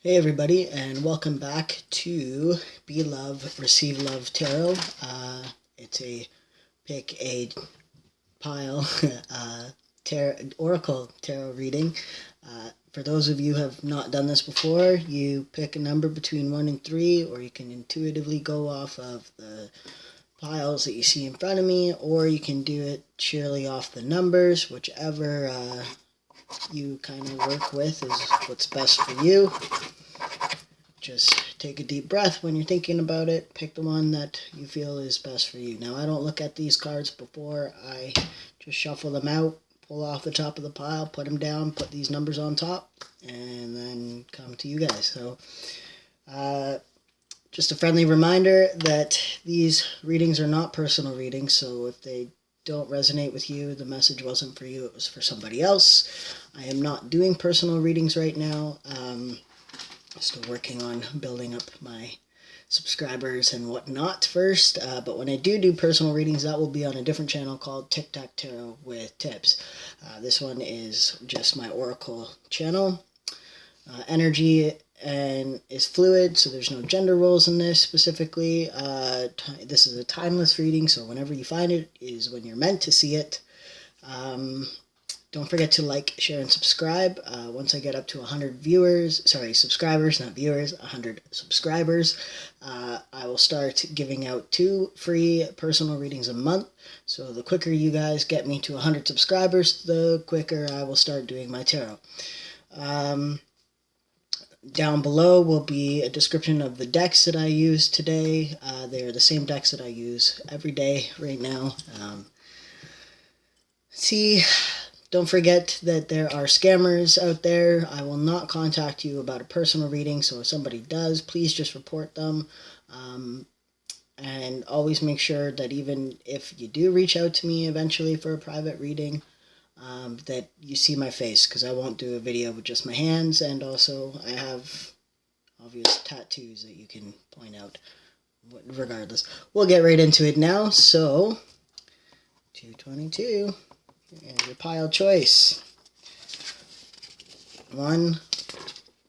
Hey everybody, and welcome back to Be Love, Receive Love Tarot. It's a pick a pile Oracle Tarot reading. For those of you who have not done this before, you pick a number between 1 and 3, or you can intuitively go off of the piles that you see in front of me, or you can do it sheerly off the numbers, whichever you kind of work with is what's best for you. Just take a deep breath when you're thinking about it. Pick the one that you feel is best for you. Now, I don't look at these cards before. I just shuffle them out, pull off the top of the pile, put them down, put these numbers on top, and then come to you guys. So, just a friendly reminder that these readings are not personal readings, so if they don't resonate with you, the message wasn't for you, it was for somebody else. I am not doing personal readings right now. Still working on building up my subscribers and whatnot first, but when I do personal readings, that will be on a different channel called Tic Tac Tarot with Tips. This one is just my Oracle channel. Energy and is fluid, so there's no gender roles in this specifically. This is a timeless reading, so whenever you find it is when you're meant to see it. Don't forget to like, share, and subscribe. Once I get up to 100 subscribers, not viewers, 100 subscribers, I will start giving out 2 free personal readings a month. So the quicker you guys get me to 100 subscribers, the quicker I will start doing my tarot. Down below will be a description of the decks that I use today. They are the same decks that I use every day right now. Don't forget that there are scammers out there. I will not contact you about a personal reading, so if somebody does, please just report them. And always make sure that even if you do reach out to me eventually for a private reading, that you see my face, because I won't do a video with just my hands, and also I have obvious tattoos that you can point out. Regardless, we'll get right into it now. So, 222. And your pile choice. 1,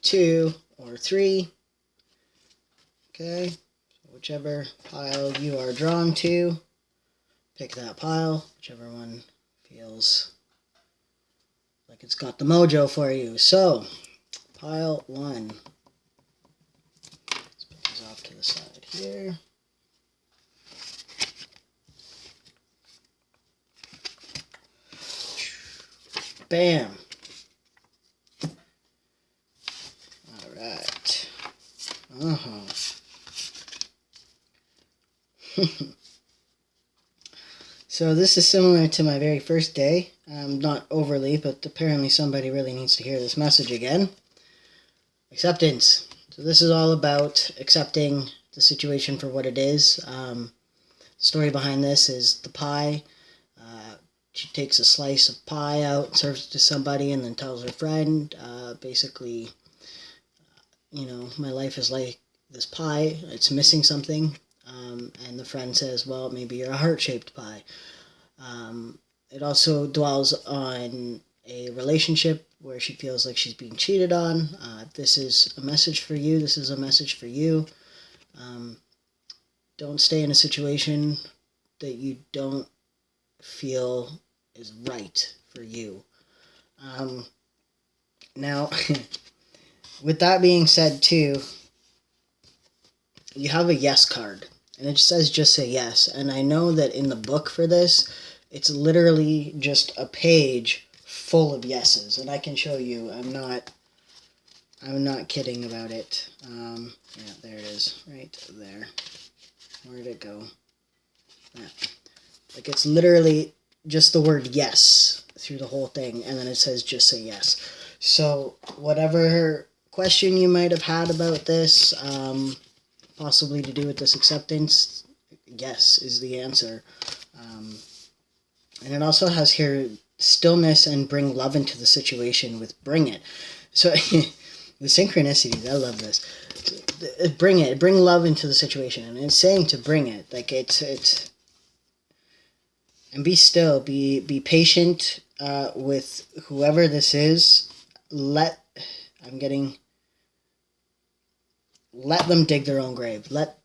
2, or 3. Okay. So whichever pile you are drawn to, pick that pile. Whichever one feels like it's got the mojo for you. So, pile 1. Let's put these off to the side here. Bam. Alright. So this is similar to my very first day. Not overly, but apparently somebody really needs to hear this message again. Acceptance. So this is all about accepting the situation for what it is. The story behind this is the pie. She takes a slice of pie out, serves it to somebody, and then tells her friend, basically, my life is like this pie, it's missing something. And the friend says, well, maybe you're a heart-shaped pie. It also dwells on a relationship where she feels like she's being cheated on. If this is a message for you, this is a message for you. Don't stay in a situation that you don't feel is right for you. Now, with that being said too, you have a yes card, and it says just say yes, and I know that in the book for this, it's literally just a page full of yeses, and I can show you. I'm not kidding about it. Yeah, there it is, right there. Where did it go? Yeah. Like, it's literally just the word yes through the whole thing, and then it says just say yes. So whatever question you might have had about this, possibly to do with this acceptance, yes is the answer. And it also has here stillness and bring love into the situation with bring it. So the synchronicities, I love this. Bring love into the situation, and it's saying to bring it, like it's and be still, be patient with whoever this is. I'm getting let them dig their own grave. Let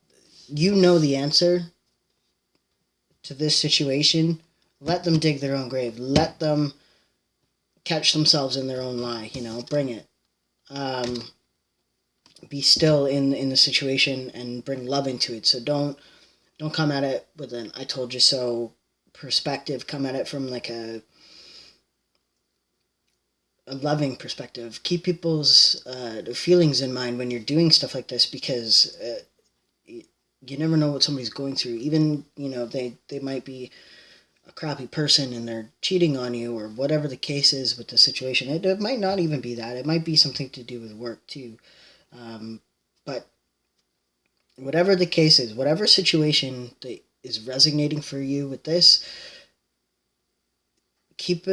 you know the answer to this situation. Let them dig their own grave. Let them catch themselves in their own lie. Bring it. Be still in the situation and bring love into it. So don't come at it with an "I told you so" perspective. Come at it from like a loving perspective. Keep people's feelings in mind when you're doing stuff like this, because you never know what somebody's going through. Even they might be a crappy person and they're cheating on you, or whatever the case is with the situation. It might not even be that. It might be something to do with work too. But whatever the case is, whatever situation that is resonating for you with this, keep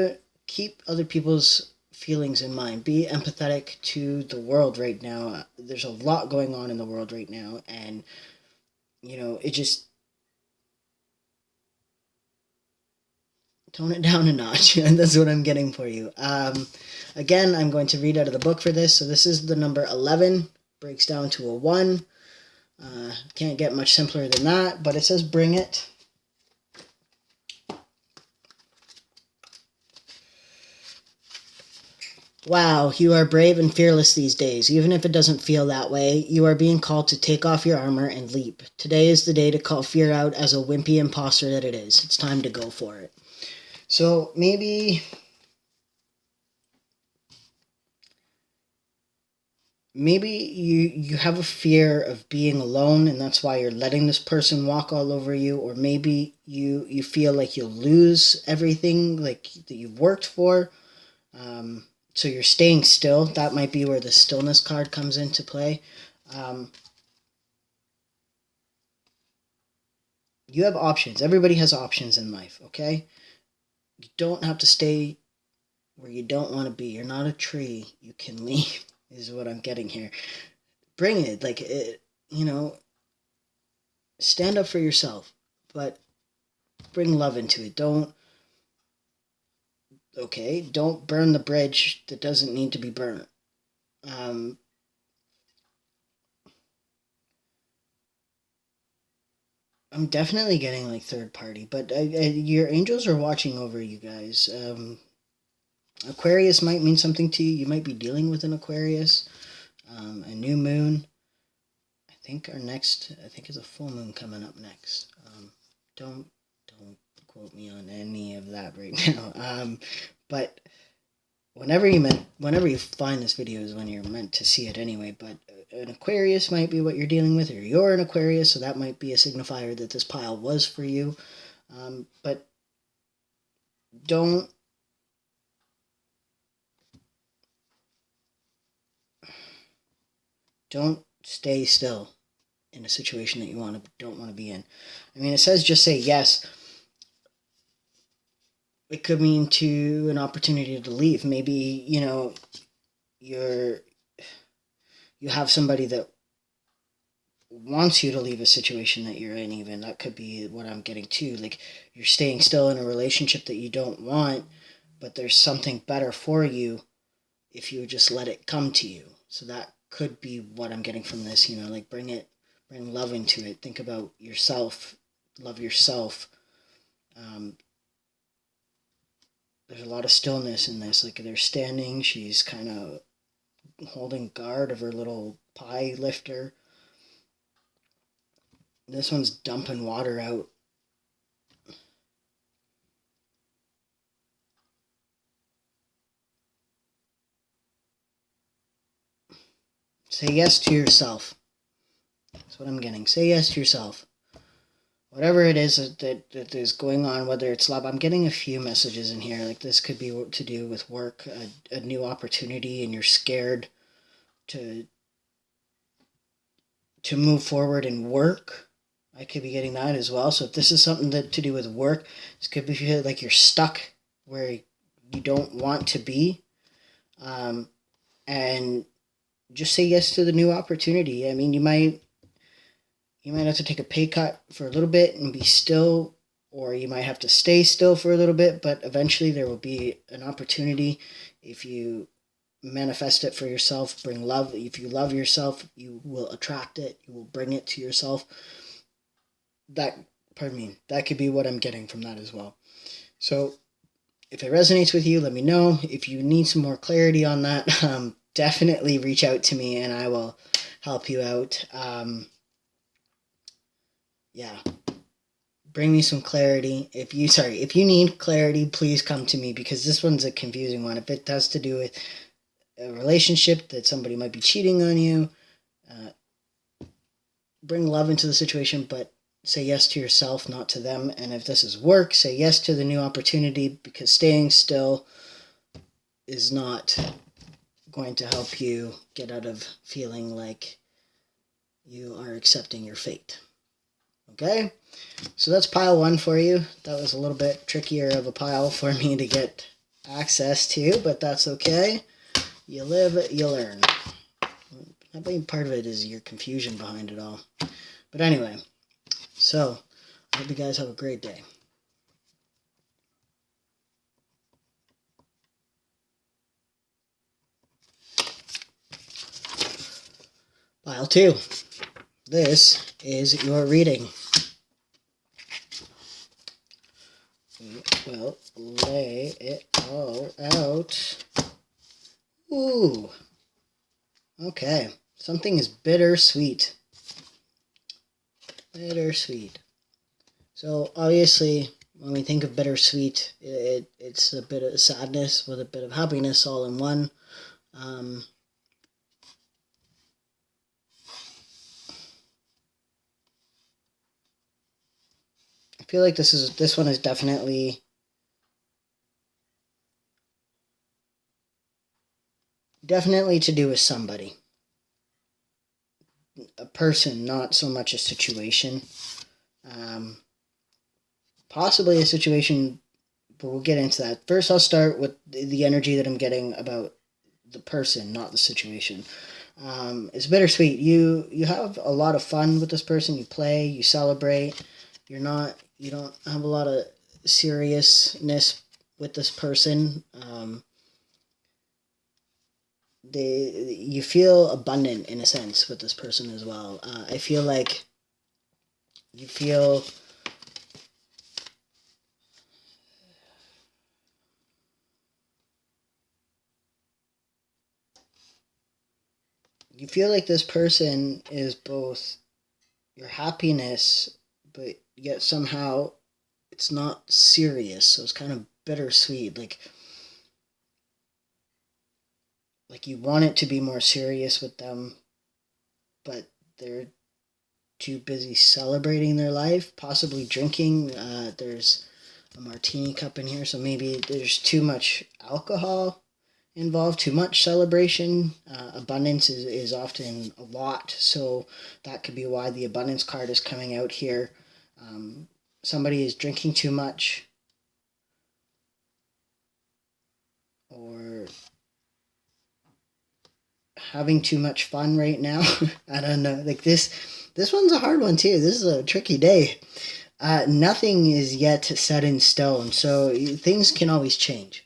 other people's feelings in mind. Be empathetic to the world right now. There's a lot going on in the world right now, and it just tone it down a notch. And that's what I'm getting for you. Again, I'm going to read out of the book for this. So this is the number 11, breaks down to a 1. Can't get much simpler than that, but it says bring it. Wow, you are brave and fearless these days. Even if it doesn't feel that way, you are being called to take off your armor and leap. Today is the day to call fear out as a wimpy imposter that it is. It's time to go for it. So maybe you have a fear of being alone, and that's why you're letting this person walk all over you. Or maybe you feel like you'll lose everything like that you've worked for. So you're staying still. That might be where the stillness card comes into play. You have options. Everybody has options in life, okay? You don't have to stay where you don't want to be. You're not a tree. You can leave, is what I'm getting here. Bring it. Stand up for yourself, but bring love into it. Don't burn the bridge that doesn't need to be burnt. I'm definitely getting like third party, but your angels are watching over you guys. Aquarius might mean something to you. You might be dealing with an Aquarius. A new moon. I think is a full moon coming up next. Don't quote me on any of that right now. But whenever you find this video is when you're meant to see it anyway. But an Aquarius might be what you're dealing with, or you're an Aquarius, so that might be a signifier that this pile was for you. But don't stay still in a situation that you don't want to be in. I mean, it says just say yes. It could mean to an opportunity to leave. Maybe, you have somebody that wants you to leave a situation that you're in, even. That could be what I'm getting to. Like, you're staying still in a relationship that you don't want, but there's something better for you if you just let it come to you. So that could be what I'm getting from this, bring love into it. Think about yourself, love yourself. There's a lot of stillness in this. Like, they're standing, she's kind of holding guard of her little pie lifter. This one's dumping water out. Say yes to yourself. That's what I'm getting. Say yes to yourself. Whatever it is that is going on, whether it's love. I'm getting a few messages in here. Like, this could be to do with work, a new opportunity, and you're scared to move forward and work. I could be getting that as well. So if this is something to do with work, this could be like you're stuck where you don't want to be. And just say yes to the new opportunity. I mean, you might have to take a pay cut for a little bit and be still, or you might have to stay still for a little bit, but eventually there will be an opportunity if you manifest it for yourself. Bring love. If you love yourself, you will attract it. You will bring it to yourself. That could be what I'm getting from that as well. So if it resonates with you, let me know. If you need some more clarity on that, definitely reach out to me and I will help you out. Yeah. Bring me some clarity. If you need clarity, please come to me, because this one's a confusing one. If it has to do with a relationship, that somebody might be cheating on you, bring love into the situation, but say yes to yourself, not to them. And if this is work, say yes to the new opportunity, because staying still is not going to help you get out of feeling like you are accepting your fate. Okay? So that's pile 1 for you. That was a little bit trickier of a pile for me to get access to, but that's okay. You live, you learn. I think part of it is your confusion behind it all. But anyway, so I hope you guys have a great day. Pile 2. This is your reading. We will lay it all out. Ooh. Okay. Something is bittersweet. Bittersweet. So obviously, when we think of bittersweet, it's a bit of sadness with a bit of happiness all in one. I feel like this one is definitely to do with somebody. A person, not so much a situation. Possibly a situation, but we'll get into that. First, I'll start with the energy that I'm getting about the person, not the situation. It's bittersweet. You have a lot of fun with this person. You play, you celebrate. You don't have a lot of seriousness with this person. You feel abundant in a sense with this person as well. I feel like you feel like this person is both your happiness, but yet somehow it's not serious, so it's kind of bittersweet. Like you want it to be more serious with them, but they're too busy celebrating their life, possibly drinking. There's a martini cup in here, so maybe there's too much alcohol involved, too much celebration. Abundance is often a lot, so that could be why the abundance card is coming out here. Somebody is drinking too much, or having too much fun right now. I don't know. Like this one's a hard one too. This is a tricky day. Nothing is yet set in stone, so things can always change.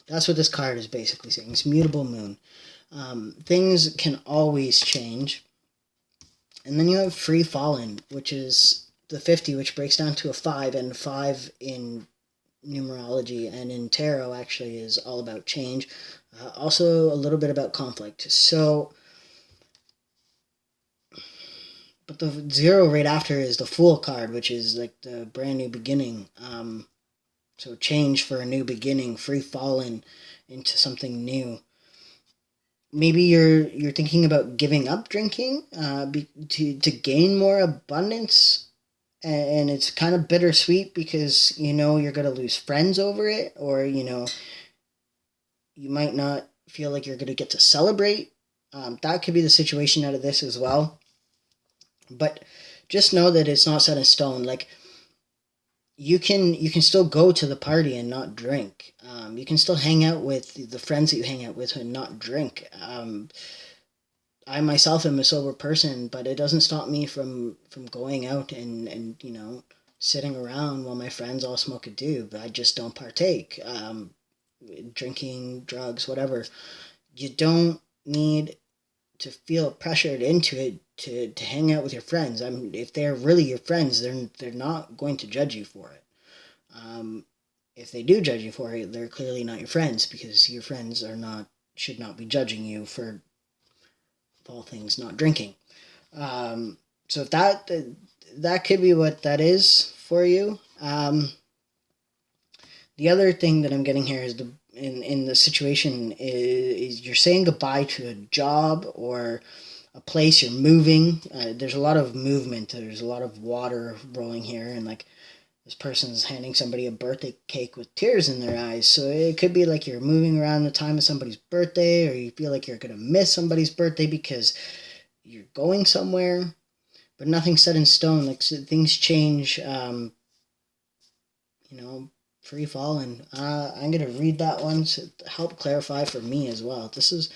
That's what this card is basically saying. It's mutable moon. Things can always change. And then you have free fallen, which is the 50, which breaks down to a 5, and 5 in numerology and in tarot actually is all about change. Also a little bit about conflict. So, but the 0 right after is the Fool card, which is like the brand new beginning. So change for a new beginning, free fallen into something new. Maybe you're thinking about giving up drinking to gain more abundance, and it's kind of bittersweet because you're going to lose friends over it, or you might not feel like you're going to get to celebrate. That could be the situation out of this as well. But just know that it's not set in stone. Like you can still go to the party and not drink. You can still hang out with the friends that you hang out with and not drink. I myself am a sober person, but it doesn't stop me from going out and sitting around while my friends all smoke a doob. I just don't partake. Drinking, drugs, whatever. you don't need to feel pressured into it to hang out with your friends. If they're really your friends, they're not going to judge you for it. If they do judge you for it, they're clearly not your friends, because your friends should not be judging you for, of all things, not drinking. So if that could be what that is for you. The other thing that I'm getting here is in the situation is you're saying goodbye to a job or a place. You're moving. There's a lot of movement. There's a lot of water rolling here, and like this person's handing somebody a birthday cake with tears in their eyes. So it could be like you're moving around the time of somebody's birthday, or you feel like you're gonna miss somebody's birthday because you're going somewhere, but nothing's set in stone. Like, so things change. Free falling. I'm going to read that one to help clarify for me as well. This is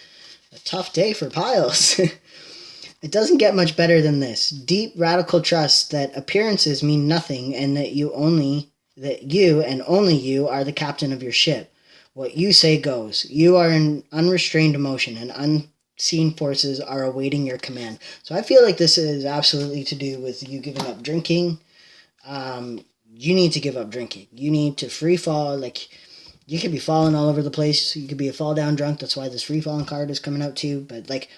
a tough day for piles. It doesn't get much better than this. Deep, radical trust that appearances mean nothing, and that you and only you are the captain of your ship. What you say goes. You are in unrestrained emotion, and unseen forces are awaiting your command. So I feel like this is absolutely to do with you giving up drinking. You need to give up drinking. You need to free fall. Like, you could be falling all over the place. You could be a fall down drunk. That's why this free falling card is coming out too. But like,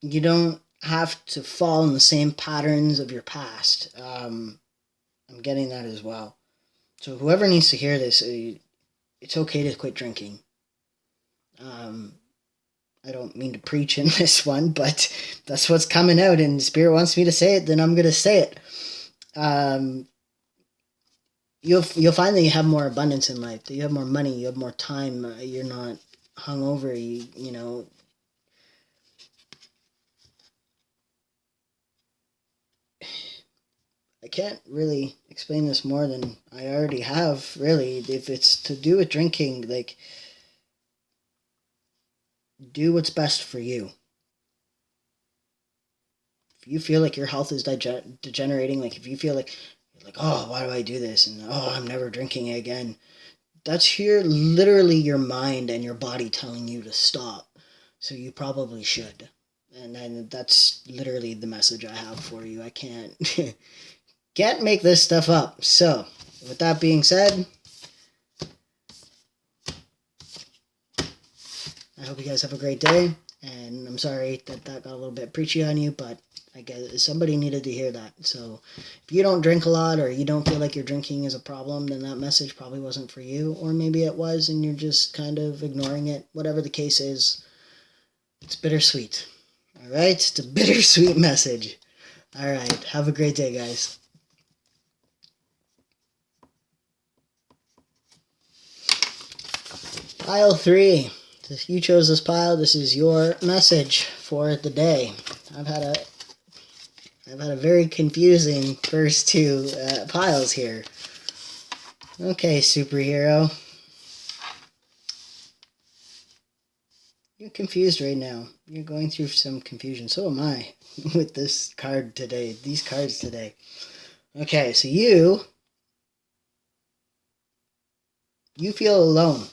you don't have to fall in the same patterns of your past. I'm getting that as well. So whoever needs to hear this, it's okay to quit drinking. I don't mean to preach in this one, but that's what's coming out, and Spirit wants me to say it, then I'm going to say it. You'll find that you have more abundance in life, that you have more money, you have more time, you're not hungover, you know. I can't really explain this more than I already have, really. If it's to do with drinking, like, do what's best for you. If you feel like your health is degenerating, like if you feel like you're like, oh, why do I do this? And oh, I'm never drinking again. That's literally your mind and your body telling you to stop. So you probably should. And that's literally the message I have for you. I can't make this stuff up. So with that being said, I hope you guys have a great day, and I'm sorry that got a little bit preachy on you, but I guess somebody needed to hear that. So if you don't drink a lot, or you don't feel like your drinking is a problem, then that message probably wasn't for you, or maybe it was and you're just kind of ignoring it. Whatever the case is, it's bittersweet. All right? It's a bittersweet message. All right. Have a great day, guys. Pile 3. If you chose this pile, this is your message for the day. I've had a very confusing first two piles here. Okay, superhero. You're confused right now. You're going through some confusion. So am I with this card today. These cards today. Okay, so you feel alone.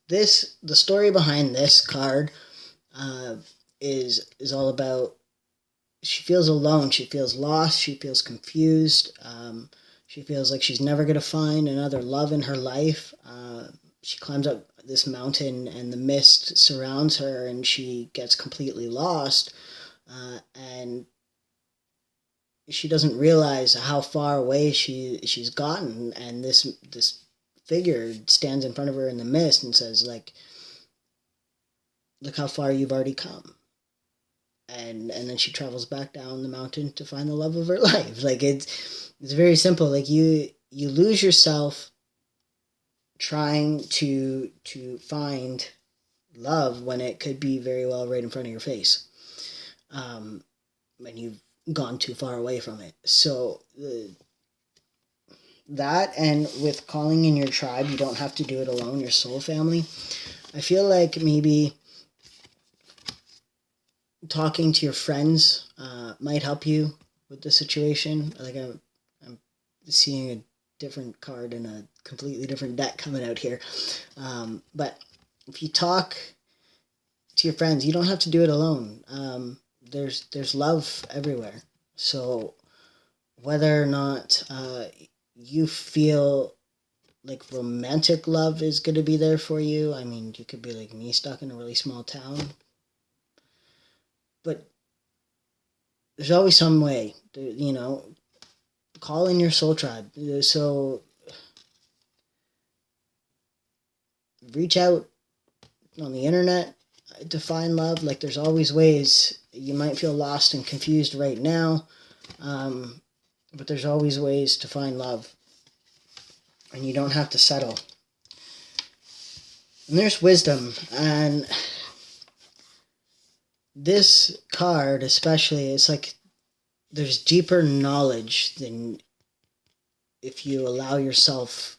The story behind this card is all about, she feels alone, she feels lost, she feels confused, she feels like she's never going to find another love in her life. She climbs up this mountain and the mist surrounds her and she gets completely lost, and she doesn't realize how far away she's gotten, and this figure stands in front of her in the mist and says, like, look how far you've already come. And then she travels back down the mountain to find the love of her life. Like, it's very simple. Like, you lose yourself trying to find love when it could be very well right in front of your face, when you've gone too far away from it. So that, and with calling in your tribe, you don't have to do it alone, your soul family. I feel like maybe talking to your friends might help you with the situation. Like, I'm seeing different card and a completely different deck coming out here. But if you talk to your friends, you don't have to do it alone. There's love everywhere. So whether or not you feel like romantic love is going to be there for you, I mean, you could be like me, stuck in a really small town. But there's always some way, you know, call in your soul tribe. So reach out on the internet to find love. Like, there's always ways. You might feel lost and confused right now, but there's always ways to find love, and you don't have to settle. And there's wisdom, and this card especially, it's like there's deeper knowledge than if you allow yourself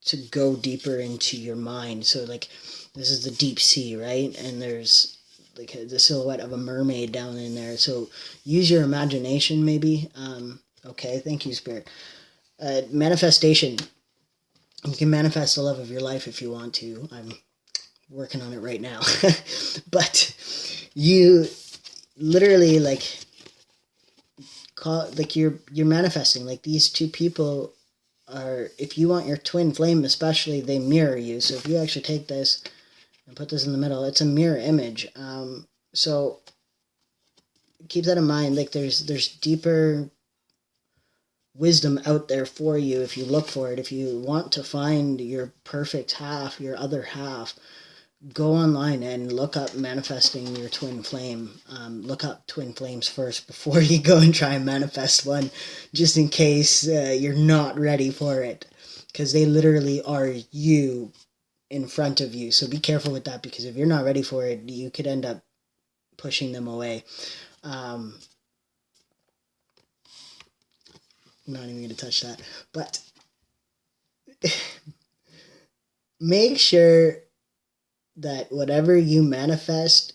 to go deeper into your mind. So like, this is the deep sea, right? And there's like the silhouette of a mermaid down in there. So use your imagination, maybe. Okay, thank you, Spirit. Manifestation. You can manifest the love of your life if you want to. I'm working on it right now. But you literally like you're manifesting. Like, these two people are, if you want your twin flame especially, they mirror you. So if you actually take this and put this in the middle, it's a mirror image. So keep that in mind. Like, there's deeper wisdom out there for you if you look for it. If you want to find your perfect half, your other half, go online and look up manifesting your twin flame. Look up twin flames first before you go and try and manifest one, just in case you're not ready for it, because they literally are you in front of you. So be careful with that, because if you're not ready for it, you could end up pushing them away. I'm not even going to touch that, but make sure that whatever you manifest,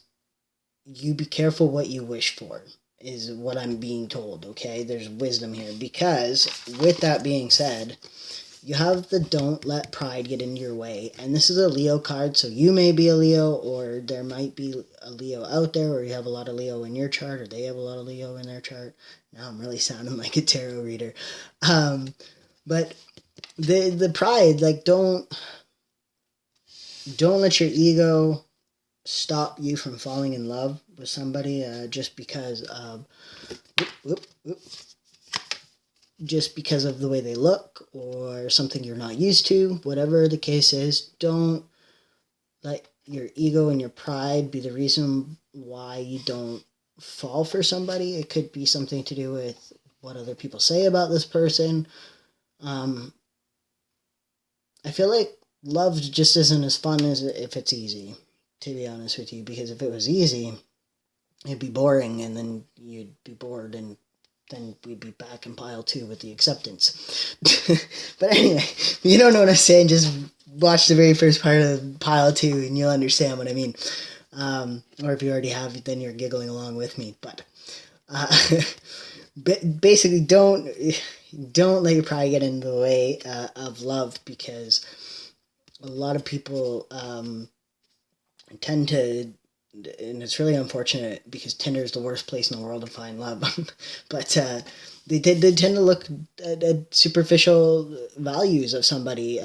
you be careful what you wish for, is what I'm being told, okay? There's wisdom here, because with that being said, you have the don't let pride get in your way. And this is a Leo card, so you may be a Leo, or there might be a Leo out there, or you have a lot of Leo in your chart, or they have a lot of Leo in their chart. Now I'm really sounding like a tarot reader. But the pride, like, don't let your ego stop you from falling in love with somebody just because of just because of the way they look or something you're not used to. Whatever the case is, don't let your ego and your pride be the reason why you don't fall for somebody. It could be something to do with what other people say about this person. I feel like love just isn't as fun as if it's easy, to be honest with you, because if it was easy, it'd be boring, and then you'd be bored, and then we'd be back in pile 2 with the acceptance. But anyway, if you don't know what I'm saying, just watch the very first part of pile 2 and you'll understand what I mean. Or if you already have, then you're giggling along with me. But basically, don't let your pride get in the way of love, because a lot of people tend to, and it's really unfortunate because Tinder is the worst place in the world to find love, but they tend to look at superficial values of somebody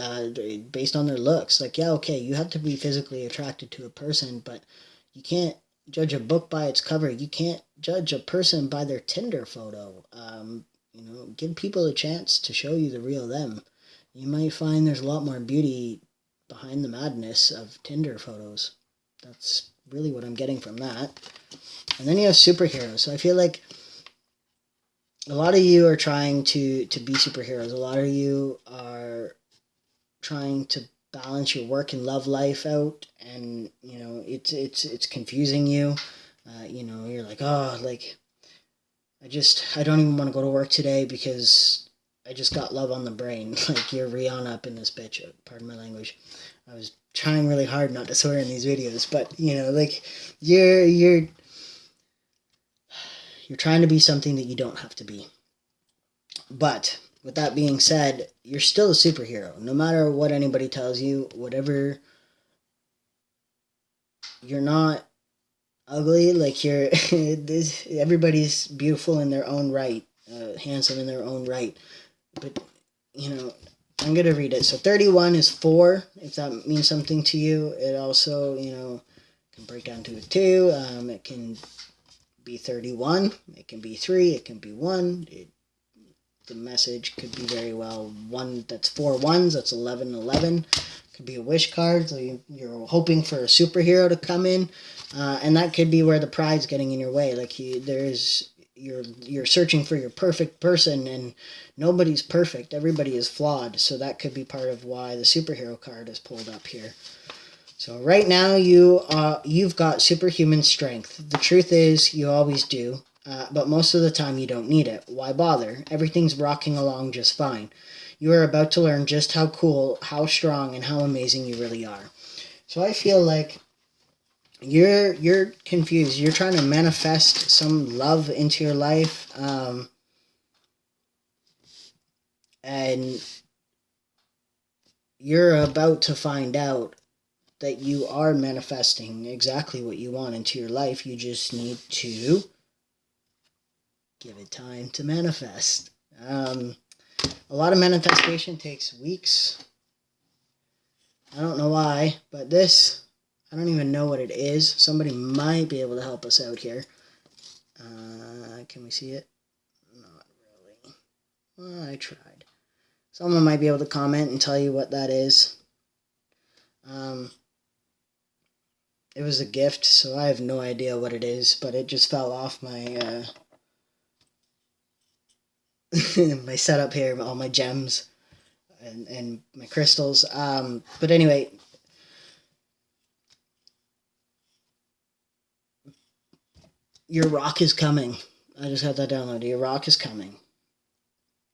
based on their looks. Like, yeah, okay, you have to be physically attracted to a person, but you can't judge a book by its cover. You can't judge a person by their Tinder photo. Give people a chance to show you the real them. You might find there's a lot more beauty behind the madness of Tinder photos. That's really what I'm getting from that. And then you have superheroes. So I feel like a lot of you are trying to be superheroes. A lot of you are trying to balance your work and love life out, and it's confusing you. You're like, oh, like I don't even want to go to work today because I just got love on the brain. Like, you're Rihanna up in this bitch. Pardon my language. I was trying really hard not to swear in these videos, but like, you're trying to be something that you don't have to be. But with that being said, you're still a superhero. No matter what anybody tells you, whatever, you're not ugly. Like, you're, everybody's beautiful in their own right, handsome in their own right. But, you know, I'm going to read it. So 31 is 4, if that means something to you. It also, you know, can break down to a 2. It can be 31. It can be 3. It can be 1. The message could be very well 1. That's 4 ones. That's 11, 11. Could be a wish card. So you're hoping for a superhero to come in. And that could be where the pride's getting in your way. Like, you're searching for your perfect person, and nobody's perfect. Everybody is flawed. So that could be part of why the superhero card is pulled up here. So right now you've got superhuman strength. The truth is, you always do, but most of the time you don't need it. Why bother? Everything's rocking along just fine. You are about to learn just how cool, how strong, and how amazing you really are. So I feel like you're confused. You're trying to manifest some love into your life, and you're about to find out that you are manifesting exactly what you want into your life. You just need to give it time to manifest. A lot of manifestation takes weeks. I don't know why, but this, I don't even know what it is. Somebody might be able to help us out here. Can we see it? Not really. Well, I tried. Someone might be able to comment and tell you what that is. It was a gift, so I have no idea what it is, but it just fell off my my setup here, all my gems and my crystals. But anyway, your rock is coming. I just got that downloaded. Your rock is coming.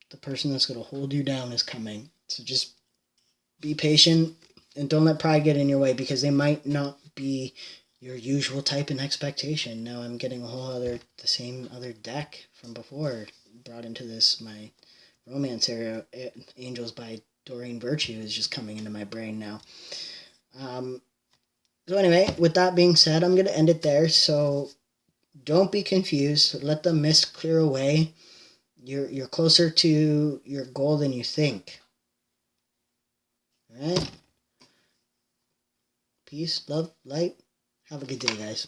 The person that's going to hold you down is coming. So just be patient and don't let pride get in your way, because they might not be your usual type and expectation. Now I'm getting the same other deck from before brought into this. My romance area, Angels by Doreen Virtue, is just coming into my brain now. So anyway, with that being said, I'm going to end it there. So don't be confused. Let the mist clear away. You're closer to your goal than you think. All right? Peace, love, light. Have a good day, guys.